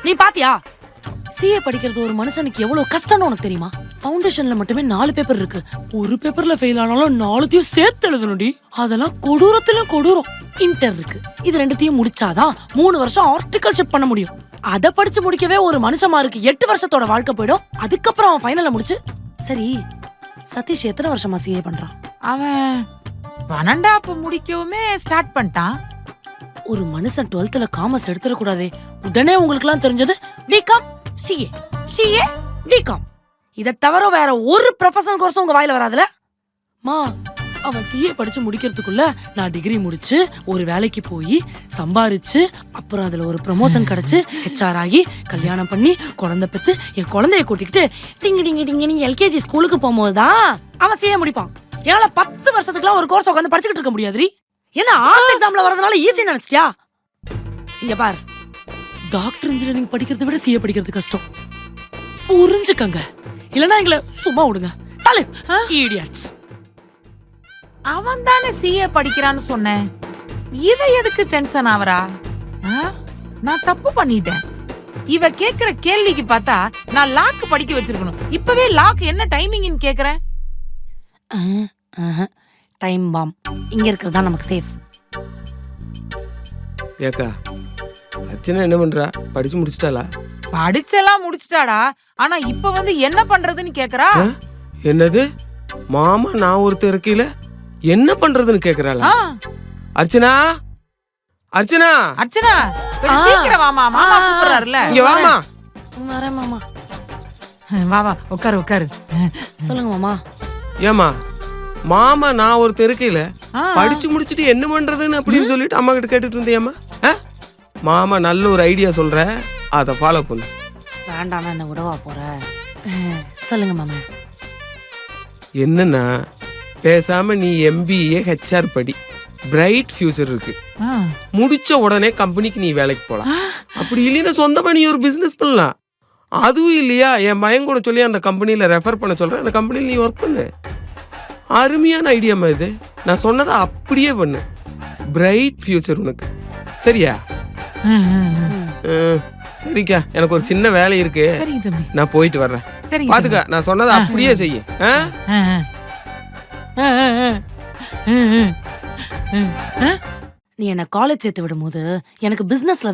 நீ பாத்தியா சிஏ படிக்கிறது ஒரு மனுஷனுக்கு எவ்வளவு கஷ்டம்னு உனக்கு தெரியுமா? ஃபவுண்டேஷன்ல மட்டுமே 4 பேப்பர் இருக்கு. ஒரு பேப்பர்ல ஃபெயில் ஆனாலும் 4த்தையும் சேர்த்து எழுதணும்டி. அதெல்லாம் கொடூரத்திலும் கொடூரம். இன்டர் இருக்கு. இது 2த்தையும் முடிச்சாதான் 3 வருஷம் ஹார்டிகல்ச்சர் பண்ண முடியும். அத படிச்சு முடிக்கவே ஒரு மனுஷமாருக்கு 8 வருஷத்தோட வாழ்க்கை போயிடும். அதுக்கப்புறம் அவன் ஃபைனல்ல முடிச்சு. சரி, சதீஷ் எத்தனை வருஷமா சிஏ பண்றான்? அவன் 12 முடிக்கவுமே ஸ்டார்ட் பண்ணிட்டான். ஒரு மனுஷன் 12th காமர்ஸ் எடுத்துடக்கூடாதே. உடனே உங்களுக்கு எல்லாம் தெரிஞ்சது பிகாம் சிஏ சிஏ பிகாம். இதை தவிர வேற ஒரு ப்ரொஃபஷனல் கோர்ஸும் உங்க வாயில வராதுல? மா, அவன் சிஏ படிச்சு முடிக்கிறதுக்குள்ள நான் டிகிரி முடிச்சு ஒரு வேலைக்கு போய் சம்பாரிச்சு அப்புறம் அதுல ஒரு ப்ரமோஷன் கிடைச்சு ஹெச்ஆர் ஆகி கல்யாணம் பண்ணி குழந்தை பெத்து என் குழந்தைய கூட்டிக்கிட்டு டிங்கு டிங்கு டிங்கு எல்கேஜி ஸ்கூலுக்கு போகும்போதுதான் அவன் சிஏ முடிப்பான். என்னால 10 வருஷத்துக்குலாம் ஒரு கோர்ஸ் உட்காந்து படிச்சுக்கிட்டு இருக்க முடியாதுரி. ஏன்னா ஆர்ட்ஸ் எக்ஸாம்ல வரதுனால ஈஸி நினைச்சிட்டியா? இங்க பார், டாக்டர் இன்ஜினியரிங் படிக்கிறத விட சிஏ படிக்கிறது கஷ்டம். புரிஞ்சுக்கங்க, இல்லனா எங்களை சும்மா விடுங்க. தலை இடியட்ஸ். அவன் தானே சிஏ படிக்கிறான்னு சொன்னேன். இவ எதுக்கு டென்ஷன் ஆவறா? நான் தப்பு பண்ணிட்டேன். இவ கேக்குற கேள்விக்கு பார்த்தா நான் லாக்கு படிக்க வச்சிருக்கணும். இப்பவே லாக் என்ன டைமிங்னு கேக்குறேன். டைம் பாம் இங்க இருக்கிறதா நமக்கு சேஃப். ஏக்கா, அர்ச்சனா என்ன பண்றா? படிச்சு முடிச்சிட்டாளா? படிச்செல்லாம் முடிச்சிட்டாடா. ஆனா இப்ப வந்து என்ன பண்றதுன்னு கேக்குறா. என்னது? மாமா நான் ஒருத்தர் இருக்கையில என்ன பண்றதுன்னு கேக்குறாளா? அர்ச்சனா, அர்ச்சனா, அர்ச்சனா கொஞ்சம் சீக்கிரம் வாமா, மாமா கூப்பிடுறாருல. இங்க வாமா. வரேன் மாமா. வா வா, உட்காரு உட்காரு. சொல்லுங்க மாமா. ஏமா, மாமா நான் ஒருத்தர் இருக்கையில படிச்சு முடிச்சுட்டு என்ன பண்றதுன்னு அப்படின்னு சொல்லிட்டு அம்மா கிட்ட கேட்டுட்டு இருந்தியாமா? மாமா நல்ல ஒரு ஐடியா சொல்ற, அதை ஃபாலோ பண்ணு. வேண்டாம், என்ன விடவா போற? சொல்லுங்க மாமா. என்னன்னா, பேசாம நீ எம்பிஏ ஹெச்ஆர் படி, பிரைட் ஃபியூச்சர் இருக்கு. முடிச்ச உடனே கம்பெனிக்கு நீ வேலைக்கு போலாம். அப்படி இல்லைன்னா சொந்தமா நீ ஒரு பிசினஸ் பண்ணலாம். அதுவும் இல்லையா, என் பையன் கூட சொல்லி அந்த கம்பெனியில ரெஃபர் பண்ண சொல்றேன். அந்த கம்பெனியில் நீ ஒர்க் பண்ணு. அருமையான ஐடியாமா இது. நான் சொன்னதை அப்படியே பண்ணு. பிரைட் ஃபியூச்சர் உனக்கு. சரியா? சரிக்கா, எனக்கு ஒரு சின்ன வேலை இருக்கு, நான் போயிட்டு வர்றேன். பாத்துக்க, நான் சொன்னதை அப்படியே செய்ய. நீ என்ன காலேஜ் சேர்த்து விடும் போது எனக்கு பிசினஸ்ல